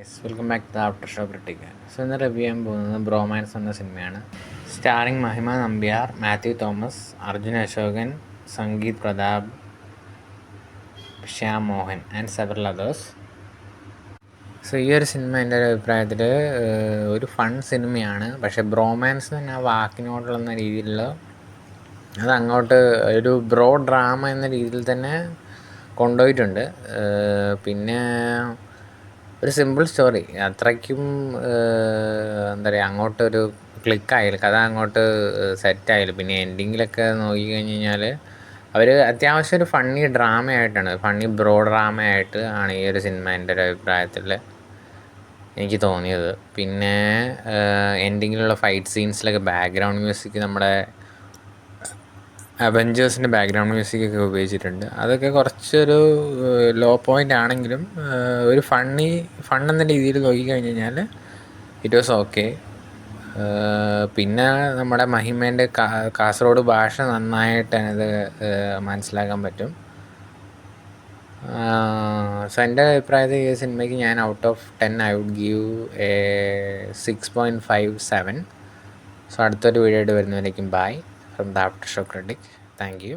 Guys, welcome back to after show critic. So ഇന്ന് review ചെയ്യാൻ പോകുന്നത് ബ്രോമാൻസ് എന്ന സിനിമയാണ്. Starring Mahima Nambiar, Mathew Thomas, Arjun Ashokan, Sangeeth Prathap, Shyam Mohan and several others. So ഈ ഒരു സിനിമ എൻ്റെ ഒരു അഭിപ്രായത്തിൽ ഒരു ഫൺ സിനിമയാണ്. പക്ഷേ ബ്രോമാൻസ് തന്നെ ആ വാക്കിനോടുള്ള രീതിയിലുള്ള അത് അങ്ങോട്ട് ഒരു ബ്രോ ഡ്രാമ എന്ന രീതിയിൽ തന്നെ കൊണ്ടുപോയിട്ടുണ്ട്. പിന്നെ ഒരു സിമ്പിൾ സ്റ്റോറി, അത്രയ്ക്കും എന്താ പറയുക, അങ്ങോട്ടൊരു ക്ലിക്കായില്ല, കഥ അങ്ങോട്ട് സെറ്റായില്ല. പിന്നെ എൻഡിങ്ങിലൊക്കെ നോക്കിക്കഴിഞ്ഞ് കഴിഞ്ഞാൽ അവർ അത്യാവശ്യം ഒരു ഫണ്ണി ഡ്രാമയായിട്ടാണ്, ഫണ്ണി ബ്രോ ഡ്രാമയായിട്ട് ആണ് ഈ ഒരു സിനിമ എൻ്റെ ഒരു അഭിപ്രായത്തിൽ എനിക്ക് തോന്നിയത്. പിന്നെ എൻഡിങ്ങിലുള്ള ഫൈറ്റ് സീൻസിലൊക്കെ ബാക്ക്ഗ്രൗണ്ട് മ്യൂസിക് നമ്മുടെ അവഞ്ചേഴ്സിൻ്റെ ബാക്ക്ഗ്രൗണ്ട് മ്യൂസിക്കൊക്കെ ഉപയോഗിച്ചിട്ടുണ്ട്. അതൊക്കെ കുറച്ചൊരു ലോ പോയിൻ്റ് ആണെങ്കിലും ഒരു ഫൺ എന്ന രീതിയിൽ നോക്കിക്കഴിഞ്ഞ് കഴിഞ്ഞാൽ ഇറ്റ് വാസ് ഓക്കെ. പിന്നെ നമ്മുടെ മഹിമേൻ്റെ കാസർഗോഡ് ഭാഷ നന്നായിട്ട് അത് മനസ്സിലാക്കാൻ പറ്റും. സോ എൻ്റെ അഭിപ്രായത്തിൽ ഈ സിനിമയ്ക്ക് ഞാൻ out of 10 I would give 6.57. So അടുത്തൊരു വീഡിയോ ആയിട്ട് വരുന്നവരേക്കും bye from the after show critic. Thank U.